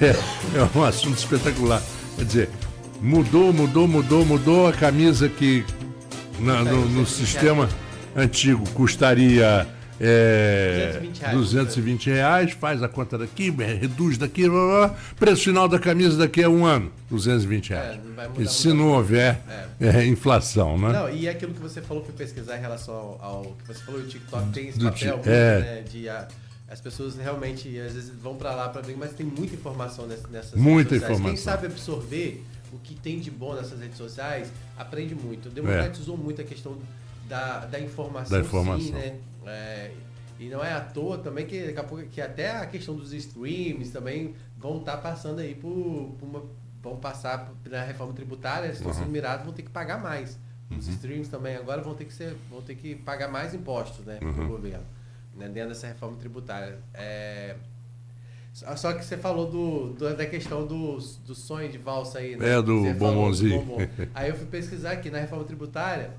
É um assunto espetacular. Quer dizer, mudou a camisa que no sistema antigo custaria R$ 220, faz a conta daqui, reduz daqui, blá, blá, blá. Preço final da camisa daqui a um ano, R$ 220. Não vai mudar, E se não houver inflação, né? Não, e aquilo que você falou, fui pesquisar em relação ao que você falou, o TikTok tem esse papel muito, né, as pessoas realmente, às vezes, vão para lá para ver, mas tem muita informação nessas muita redes sociais. informação. Quem sabe absorver o que tem de bom nessas redes sociais, aprende muito. Democratizou muito a questão da informação. Sim, né? E não é à toa também que daqui a pouco que até a questão dos streams também vão estar passando aí vão passar na reforma tributária, se estão sendo mirados, vão ter que pagar mais. Os streams também agora vão ter que pagar mais impostos, né, para o governo, né, dentro dessa reforma tributária. Só que você falou da questão do sonho de valsa aí, né? Do bombonzinho. Bombom. Aí eu fui pesquisar aqui na reforma tributária,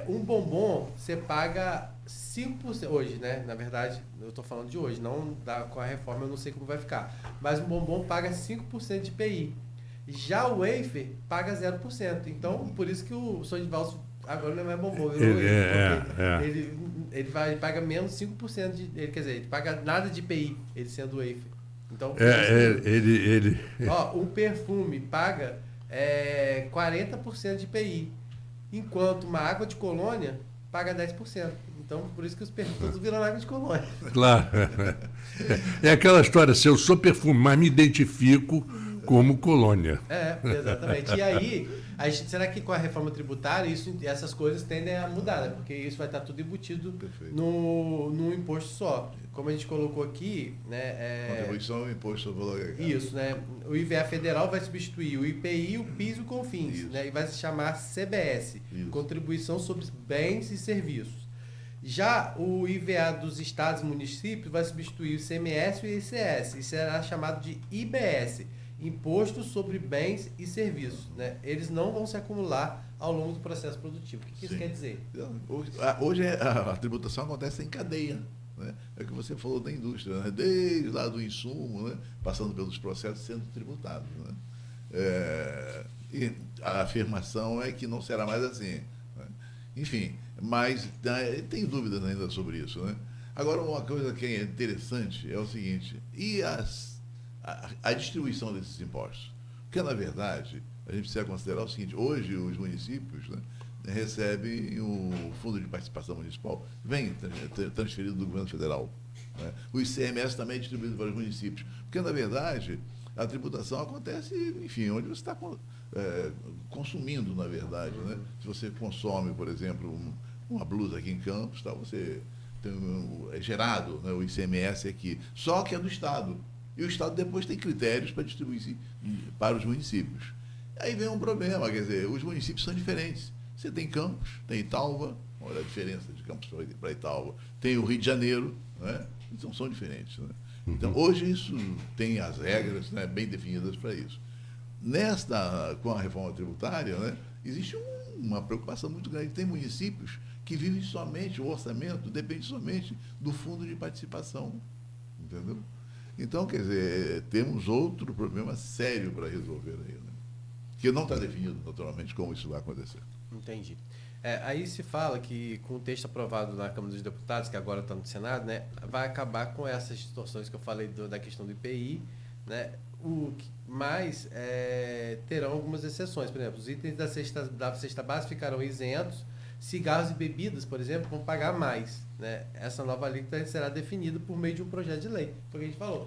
um bombom você paga 5% hoje, né? Na verdade, eu estou falando de hoje, não com a reforma eu não sei como vai ficar. Mas um bombom paga 5% de IPI. Já o wafer paga 0%. Então, por isso que o sonho de valsa agora não é mais bombom. Ele paga menos 5% quer dizer, ele paga nada de IPI, ele sendo wafer. Então, o perfume paga 40% de IPI, enquanto uma água de colônia paga 10%. Então, por isso que os perfumes todos viram água de colônia. Claro. É aquela história, se eu sou perfume, mas me identifico como colônia. Exatamente. E aí, será que com a reforma tributária essas coisas tendem a mudar, né? Porque isso vai estar tudo embutido no imposto só. Como a gente colocou aqui, né? Contribuição ao imposto sobre valor agregado. Isso, né? O IVA federal vai substituir o IPI, o PIS e o CONFINS, né? E vai se chamar CBS, Contribuição sobre Bens e Serviços. Já o IVA dos estados e municípios vai substituir o ICMS e o ICS, e será chamado de IBS, Imposto sobre Bens e Serviços, né? Eles não vão se acumular ao longo do processo produtivo. O que isso quer dizer? Hoje a tributação acontece em cadeia, né? É o que você falou da indústria, né? Desde lá do insumo, né? Passando pelos processos sendo tributado, né? E a afirmação é que não será mais assim, né? Enfim, mas tem dúvidas ainda sobre isso, né? Agora, uma coisa que é interessante é o seguinte, e a distribuição desses impostos? Porque, na verdade, a gente precisa considerar o seguinte, hoje os municípios, né, recebem o Fundo de Participação Municipal, vem transferido do governo federal, né? O ICMS também é distribuído para os municípios. Porque, na verdade, a tributação acontece, enfim, onde você está consumindo, na verdade, né? Se você consome, por exemplo, uma blusa aqui em Campos, tá, você é gerado, né, o ICMS aqui, só que é do Estado. E o Estado depois tem critérios para distribuir para os municípios. Aí vem um problema, quer dizer, os municípios são diferentes. Você tem Campos, tem Italva, olha a diferença de Campos para Italva. Tem o Rio de Janeiro, né? Então são diferentes, né? Então, hoje isso tem as regras, né, bem definidas para isso. Com a reforma tributária, né, existe uma preocupação muito grande. Tem municípios que vivem somente, o orçamento depende somente do fundo de participação, entendeu? Então, quer dizer, temos outro problema sério para resolver aí, né? Que não está definido, naturalmente, como isso vai acontecer. Entendi. Aí se fala que, com o texto aprovado na Câmara dos Deputados, que agora está no Senado, né, vai acabar com essas distorções que eu falei da questão do IPI, né, mas terão algumas exceções. Por exemplo, os itens da cesta básica ficarão isentos, cigarros e bebidas, por exemplo, vão pagar mais, né? Essa nova alíquota será definida por meio de um projeto de lei. Foi o que a gente falou.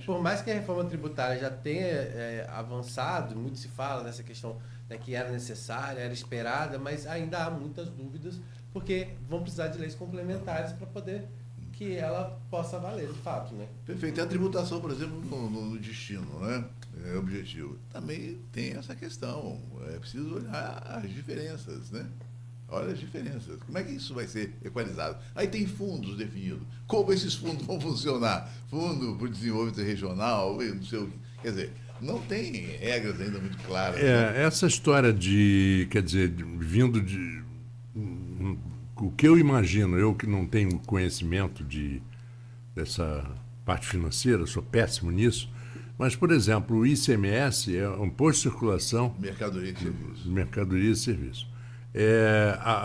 Por mais que a reforma tributária já tenha avançado, muito se fala nessa questão, né, que era necessária, era esperada, mas ainda há muitas dúvidas, porque vão precisar de leis complementares para poder que ela possa valer, de fato, né? Perfeito. E a tributação, por exemplo, no destino, né? Objetivo. Também tem essa questão. É preciso olhar as diferenças, né? Olha as diferenças. Como é que isso vai ser equalizado? Aí tem fundos definidos. Como esses fundos vão funcionar? Fundo para o desenvolvimento regional, não sei o que. Quer dizer, não tem regras ainda muito claras. Né? Essa história quer dizer, vindo de... O que eu imagino, eu que não tenho conhecimento dessa parte financeira, sou péssimo nisso, Mas, por exemplo, o ICMS é um imposto de circulação Mercadoria e serviço. de mercadoria e serviço.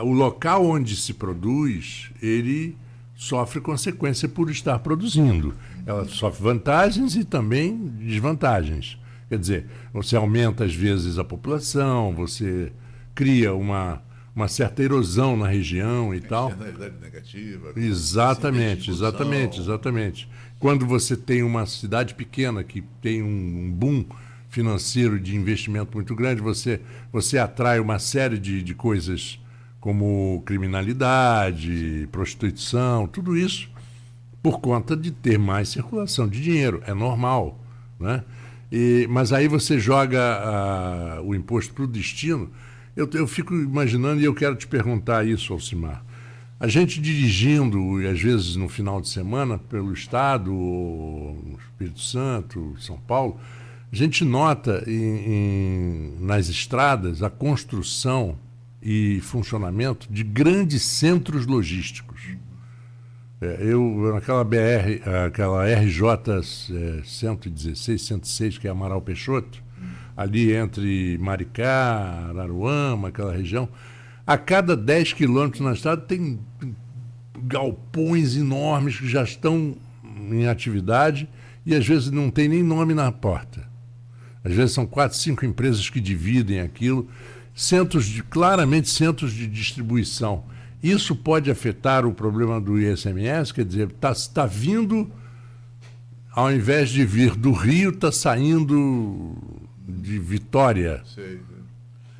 O local onde se produz, ele sofre consequência por estar produzindo. Ela sofre vantagens e também desvantagens. Quer dizer, você aumenta às vezes a população, você cria uma certa erosão na região e tal. Externalidade negativa. Exatamente, exatamente, exatamente. Quando você tem uma cidade pequena que tem um boom financeiro de investimento muito grande, você atrai uma série de coisas como criminalidade, prostituição, tudo isso por conta de ter mais circulação de dinheiro. É normal, né? Mas aí você joga o imposto para o destino. Eu fico imaginando, e eu quero te perguntar isso, Alcimar. A gente dirigindo, às vezes no final de semana, pelo Estado, no Espírito Santo, São Paulo, a gente nota nas estradas a construção e funcionamento de grandes centros logísticos. Naquela aquela RJ 116, 106, que é Amaral Peixoto, ali entre Maricá, Araruama, aquela região, a cada 10 quilômetros na estrada tem galpões enormes que já estão em atividade e às vezes não tem nem nome na porta. Às vezes são 4, 5 empresas que dividem aquilo, claramente centros de distribuição. Isso pode afetar o problema do ICMS, quer dizer, está vindo, ao invés de vir do Rio, está saindo de Vitória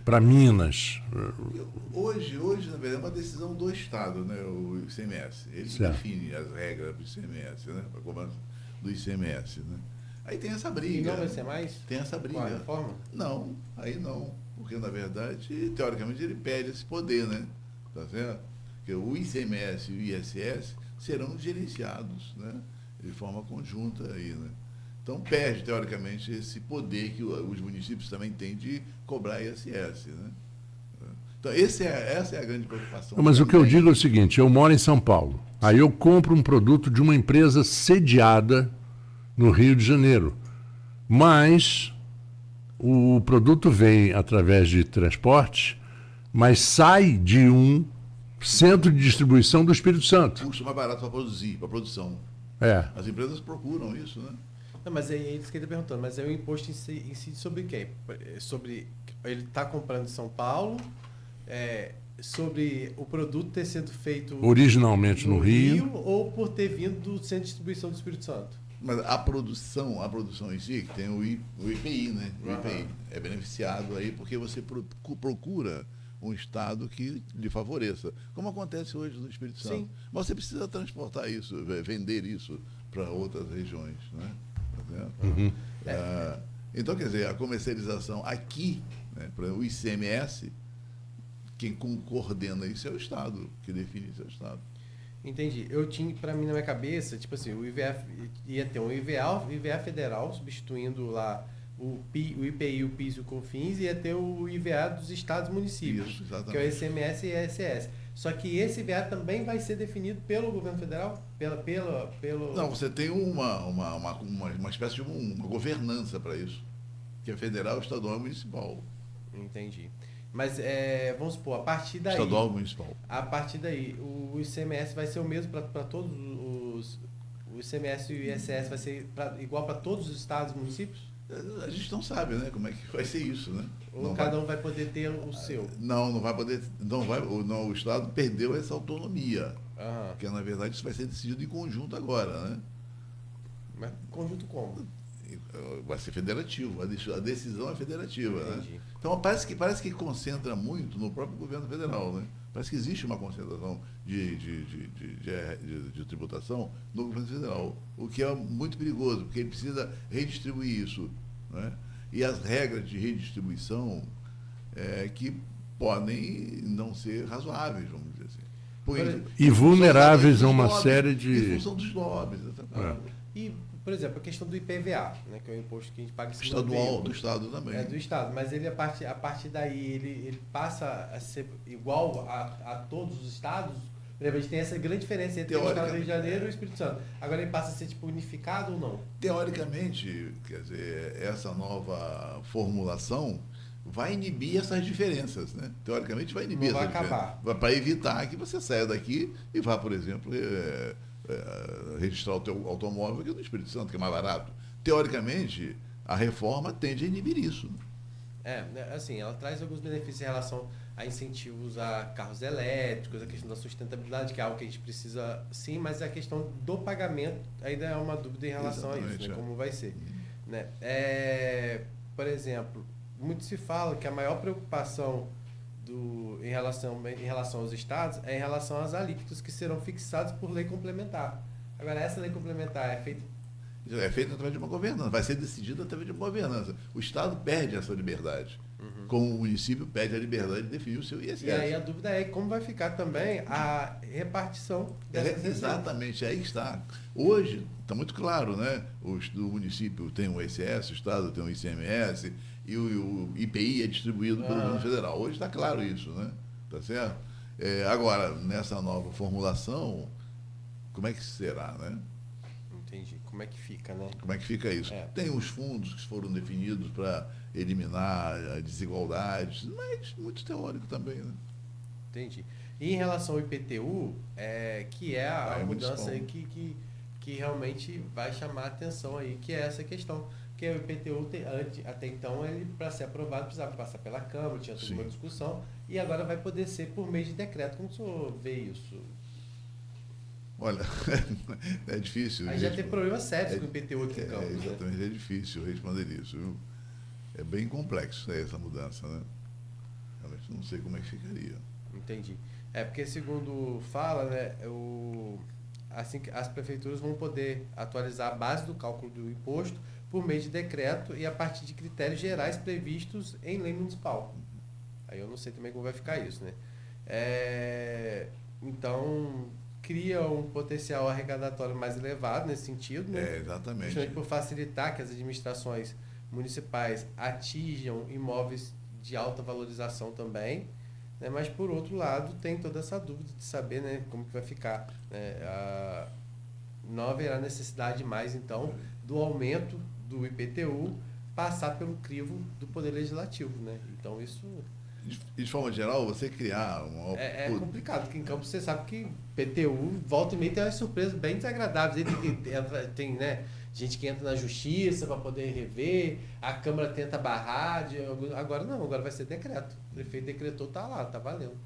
para Minas. Hoje, na verdade, é uma decisão do Estado, né, o ICMS. Ele define as regras do ICMS, né, para cobrança do ICMS. Né? Aí tem essa briga. E não vai ser mais? Tem essa briga. Com a reforma? Não, aí não. Porque, na verdade, teoricamente, ele perde esse poder, né? Tá certo? Porque o ICMS e o ISS serão gerenciados, né? De forma conjunta aí, né? Então, perde, teoricamente, esse poder que os municípios também têm de cobrar ISS, né? Então, essa é a grande preocupação. Mas o que eu digo é o seguinte, eu moro em São Paulo, aí eu compro um produto de uma empresa sediada no Rio de Janeiro, mas o produto vem através de transporte, mas sai de um centro de distribuição do Espírito Santo. Custo mais barato para produzir, para produção. As empresas procuram isso, né? Não, mas é isso que ele está perguntando, mas o imposto incide sobre quem? Sobre ele está comprando em São Paulo, sobre o produto ter sido feito originalmente no Rio, ou por ter vindo do centro de distribuição do Espírito Santo? Mas a produção em si, que tem o IPI, né? O IPI é beneficiado aí porque você procura um Estado que lhe favoreça, como acontece hoje no Espírito Santo. Sim. Mas você precisa transportar isso, vender isso para outras regiões, né? Então, quer dizer, a comercialização aqui, né, para o ICMS, quem coordena isso é o Estado, que define isso é o Estado. Entendi. Eu tinha, para mim, na minha cabeça, tipo assim, o IVA ia ter um IVA federal, substituindo lá o IPI, o PIS e o COFINS, e ia ter o IVA dos estados e municípios, isso, que é o ICMS e ISS. Só que esse IVA também vai ser definido pelo governo federal? Pelo... Não, você tem uma espécie de uma governança para isso, que é federal, estadual e municipal. Entendi. Mas, vamos supor, a partir daí... Estadual e municipal. A partir daí, o ICMS vai ser o mesmo para todos os... O ICMS e o ISS vai ser igual para todos os estados e municípios? A gente não sabe, né, como é que vai ser isso, né? Ou cada um vai poder ter o seu? Não vai poder... o Estado perdeu essa autonomia. Porque, na verdade, isso vai ser decidido em conjunto agora, né? Mas conjunto como? Vai ser federativo, a decisão é federativa. Entendi. Né? Então parece que concentra muito no próprio governo federal, né? Parece que existe uma concentração de tributação no governo federal, o que é muito perigoso, porque ele precisa redistribuir isso, né? E as regras de redistribuição que podem não ser razoáveis, vamos dizer assim. E vulneráveis a uma série de... Em função dos lobbies. E, por exemplo, a questão do IPVA, né, que é o imposto que a gente paga em cima estadual, do Estado também. É do Estado, mas ele, a partir daí ele passa a ser igual a todos os estados, Por exemplo, a gente tem essa grande diferença entre o estado do Rio de Janeiro e o Espírito Santo. Agora ele passa a ser tipo unificado ou não? Teoricamente, quer dizer, essa nova formulação vai inibir essas diferenças, né? Teoricamente vai inibir não essas vai acabar. Para evitar que você saia daqui e vá, por exemplo, registrar o teu automóvel aqui no Espírito Santo, que é mais barato. Teoricamente, a reforma tende a inibir isso. Assim, ela traz alguns benefícios em relação a incentivos a carros elétricos, a questão da sustentabilidade, que é algo que a gente precisa sim, mas a questão do pagamento ainda é uma dúvida em relação a isso, né? Como vai ser. Né? Por exemplo, muito se fala que a maior preocupação em relação aos estados é em relação às alíquotas que serão fixadas por lei complementar. Agora, essa lei complementar é feita através de uma governança, vai ser decidida através de uma governança. O Estado perde essa liberdade, como o município perde a liberdade de definir o seu ISS. E aí a dúvida é como vai ficar também a repartição dessas exatamente, aí está. Hoje está muito claro, né? O município tem um ISS, o Estado tem um ICMS e o IPI é distribuído pelo governo federal. Hoje está claro isso, né? Tá certo? Agora, nessa nova formulação, como é que será, né? Entendi. Como é que fica, né? Como é que fica isso? Tem os fundos que foram definidos para eliminar as desigualdades, mas muito teórico também, né? Entendi. E em relação ao IPTU, que é a mudança aí que realmente vai chamar a atenção aí, que é essa questão. Porque o IPTU, até então, ele para ser aprovado precisava passar pela Câmara, tinha toda uma discussão, e agora vai poder ser por meio de decreto. Como o senhor vê isso? Olha, é difícil. Aí já tem problemas sérios com o IPTU aqui em Campos. Exatamente, né? É difícil responder isso. Viu? É bem complexo essa mudança, né? Realmente não sei como é que ficaria. Entendi. Porque segundo fala, né, assim, as prefeituras vão poder atualizar a base do cálculo do imposto por meio de decreto e a partir de critérios gerais previstos em lei municipal. Aí eu não sei também como vai ficar isso, né? Então cria um potencial arrecadatório mais elevado nesse sentido, né? Exatamente. Justamente por facilitar que as administrações municipais atinjam imóveis de alta valorização também, né? Mas por outro lado tem toda essa dúvida de saber, né, como que vai ficar, né? Não haverá necessidade mais então do aumento do IPTU passar pelo crivo do Poder Legislativo, né? Então isso de forma geral, você criar uma... É complicado, porque em Campos você sabe que PTU volta e meia tem umas surpresas bem desagradáveis. Tem né, gente que entra na justiça para poder rever, a Câmara tenta barrar, agora não, agora vai ser decreto. O prefeito decretou, tá lá, tá valendo.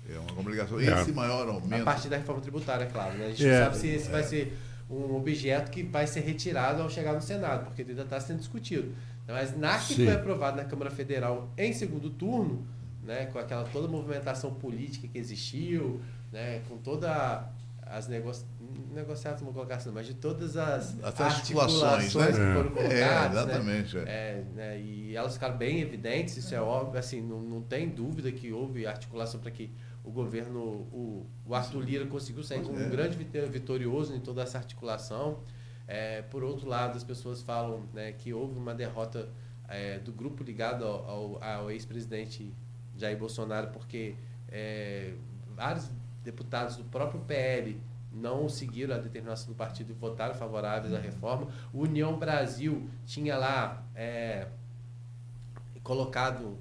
É uma complicação. Esse maior aumento... A partir da reforma tributária, claro. Né? A gente não sabe se esse vai ser um objeto que vai ser retirado ao chegar no Senado, porque ainda está sendo discutido. Mas que foi aprovado na Câmara Federal em segundo turno, né, com aquela toda a movimentação política que existiu, né, com toda as negociadas, não vou colocar assim, mas de todas as articulações, né? Que foram colocadas. Exatamente. Né, e elas ficaram bem evidentes, isso é óbvio, assim, não tem dúvida que houve articulação para que o governo, o Arthur Lira conseguiu sair como um grande vitorioso em toda essa articulação. Por outro lado, as pessoas falam, né, que houve uma derrota do grupo ligado ao ex-presidente Jair Bolsonaro, porque vários deputados do próprio PL não seguiram a determinação do partido e votaram favoráveis à reforma. O União Brasil tinha lá colocado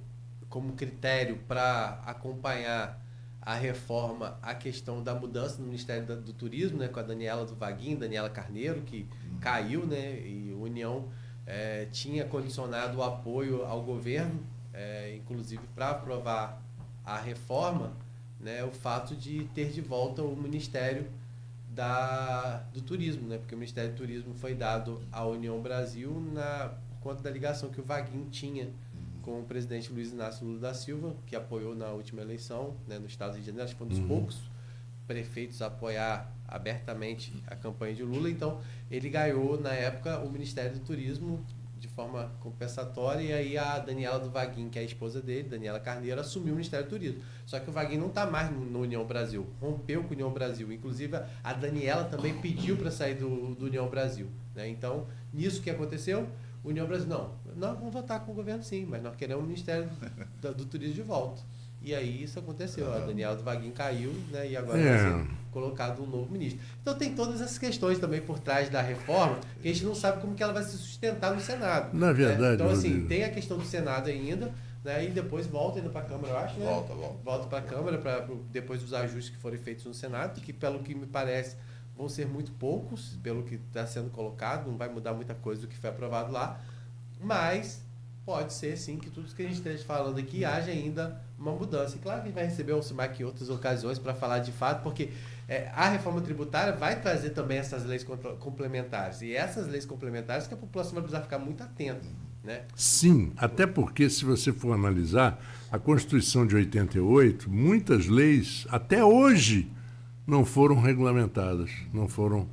como critério para acompanhar a reforma a questão da mudança no Ministério do Turismo, né, com a Daniela do Vaguinho, Daniela Carneiro, que caiu, né, e o União tinha condicionado o apoio ao governo, inclusive para aprovar a reforma, né, o fato de ter de volta o Ministério do Turismo, né, porque o Ministério do Turismo foi dado à União Brasil por conta da ligação que o Vaguinho tinha com o presidente Luiz Inácio Lula da Silva, que apoiou na última eleição, né, no estado do Rio de Janeiro. Acho que foi um dos poucos prefeitos a apoiar abertamente a campanha de Lula. Então, ele ganhou, na época, o Ministério do Turismo de forma compensatória, e aí a Daniela do Vaguinho, que é a esposa dele, Daniela Carneiro, assumiu o Ministério do Turismo. Só que o Vaguinho não está mais no União Brasil, rompeu com o União Brasil. Inclusive, a Daniela também pediu para sair do União Brasil, né? Então, nisso que aconteceu, União Brasil, nós vamos votar com o governo sim, mas nós queremos o Ministério do Turismo de volta. E aí isso aconteceu. A Daniela do Vaguinho caiu, né? E agora É. vai ser colocado um novo ministro. Então tem todas essas questões também por trás da reforma, que a gente não sabe como que ela vai se sustentar no Senado. Na verdade, né? Então, assim, Rodrigo, tem a questão do Senado ainda, né? E depois volta ainda para a Câmara, eu acho, né? Volta para a Câmara, depois dos ajustes que forem feitos no Senado, que pelo que me parece vão ser muito poucos, pelo que está sendo colocado, não vai mudar muita coisa do que foi aprovado lá, mas pode ser sim que tudo que a gente esteja falando aqui haja ainda uma mudança. E claro que a gente vai receber o Alcimar aqui em outras ocasiões para falar de fato, porque a reforma tributária vai trazer também essas leis complementares. E essas leis complementares que a população vai precisar ficar muito atenta. Né? sim, até porque se você for analisar a Constituição de 88, muitas leis até hoje não foram regulamentadas, não foram.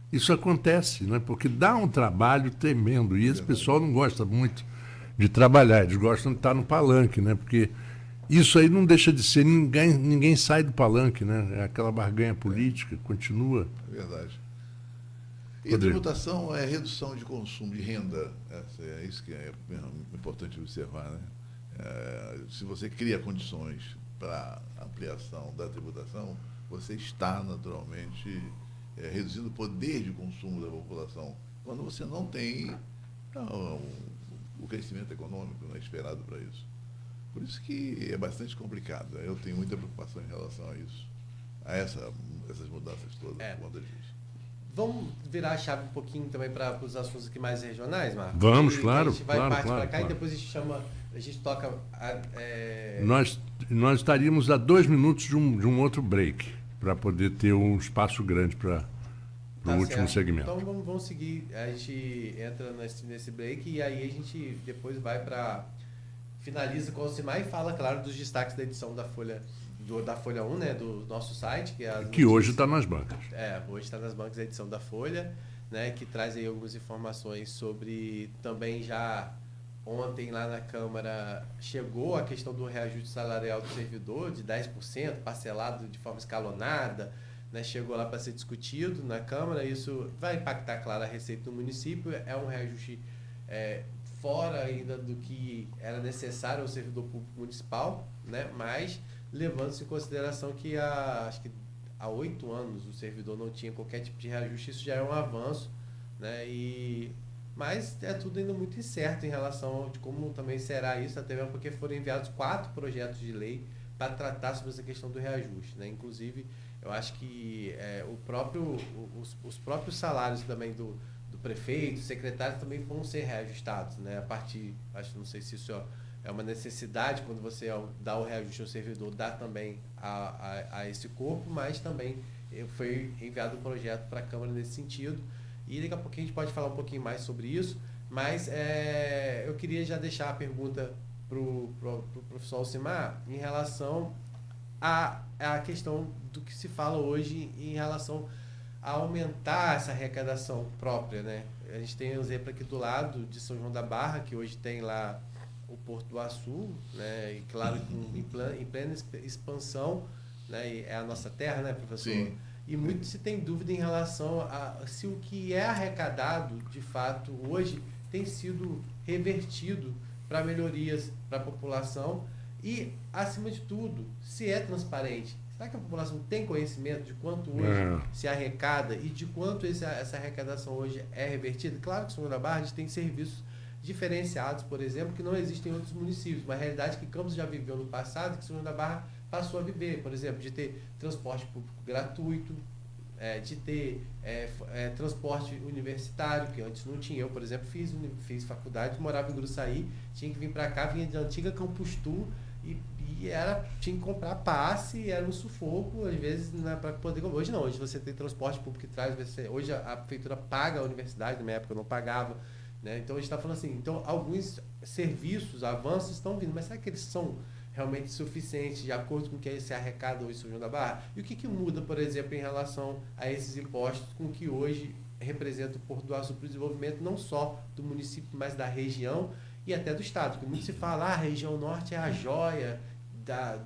Isso acontece, né? Porque dá um trabalho tremendo e esse pessoal não gosta muito de trabalhar, eles gostam de estar no palanque, né? Porque isso aí não deixa de ser, ninguém sai do palanque, né? É aquela barganha política, continua. É verdade. E a Rodrigo. tributação é redução de consumo de renda. É isso que é importante observar, né? Se você cria condições para ampliação da tributação, você está naturalmente reduzindo o poder de consumo da população, quando você não tem o crescimento econômico, né, esperado para isso. Por isso que é bastante complicado. Eu tenho muita preocupação em relação a isso, a essas mudanças todas por conta disso. Vamos virar a chave um pouquinho também para os assuntos aqui mais regionais, Marcos? Vamos, claro. A gente vai partir para cá claro. e depois a gente toca... Nós estaríamos a 2 minutos de um outro break, para poder ter um espaço grande para o último certo. segmento. Então vamos seguir, a gente entra nesse break e aí a gente depois vai para... Finaliza com o Alcimar e fala, claro, dos destaques da edição da Folha 1, né, do nosso site. Que hoje está nas bancas. Hoje está nas bancas a edição da Folha, né, que traz aí algumas informações sobre também já ontem lá na Câmara chegou a questão do reajuste salarial do servidor de 10%, parcelado de forma escalonada, né, chegou lá para ser discutido na Câmara. Isso vai impactar, claro, a receita do município. É um reajuste fora ainda do que era necessário ao servidor público municipal, né, mas levando-se em consideração que acho que há 8 anos o servidor não tinha qualquer tipo de reajuste, isso já é um avanço, né, mas é tudo ainda muito incerto em relação de como também será isso, até mesmo porque foram enviados 4 projetos de lei para tratar sobre essa questão do reajuste, né? Inclusive, eu acho que os próprios salários também do prefeito, secretários também vão ser reajustados, né? A partir, não sei se isso é uma necessidade quando você dá o reajuste ao servidor, dá também a esse corpo, mas também foi enviado um projeto para a Câmara nesse sentido. E daqui a pouquinho a gente pode falar um pouquinho mais sobre isso, mas eu queria já deixar a pergunta para o professor Alcimar em relação à questão do que se fala hoje em relação a aumentar essa arrecadação própria, né? A gente tem um exemplo aqui do lado de São João da Barra, que hoje tem lá o Porto do Açu, né? E claro, em plena expansão, né? E é a nossa terra, né, professor? Sim. E muito se tem dúvida em relação a se o que é arrecadado, de fato, hoje tem sido revertido para melhorias para a população e, acima de tudo, se é transparente. Será que a população tem conhecimento de quanto hoje se arrecada e de quanto essa arrecadação hoje é revertida? Claro que São João da Barra a gente tem serviços diferenciados, por exemplo, que não existem em outros municípios. Uma realidade que Campos já viveu no passado, que São João da Barra passou a viver, por exemplo, de ter transporte público gratuito, de ter transporte universitário, que antes não tinha. Eu, por exemplo, fiz faculdade, morava em Gruçaí, tinha que vir para cá, vinha de antiga Campus Tour, e tinha que comprar passe, era um sufoco, às vezes, né, para poder... Hoje não, hoje você tem transporte público que traz, hoje a prefeitura paga a universidade, na minha época eu não pagava, né? Então a gente está falando assim, então alguns serviços, avanços estão vindo, mas será que eles são realmente suficientes de acordo com o que se arrecada hoje em São João da Barra? E o que muda, por exemplo, em relação a esses impostos com que hoje representa o Porto do Açu para o desenvolvimento não só do município, mas da região e até do estado? Porque muito se fala, a região norte é a joia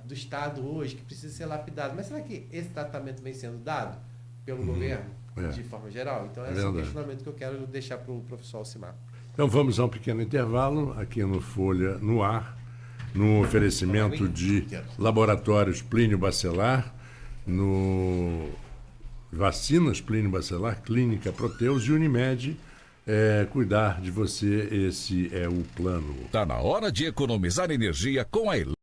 do estado hoje, que precisa ser lapidado. Mas será que esse tratamento vem sendo dado pelo governo, de forma geral? Então, esse é o questionamento que eu quero deixar para o professor Alcimar. Então, vamos a um pequeno intervalo aqui no Folha no Ar. no oferecimento de laboratórios Plínio Bacelar, no vacinas Plínio Bacelar, Clínica Proteus e Unimed. Cuidar de você, esse é o plano. Tá na hora de economizar energia com a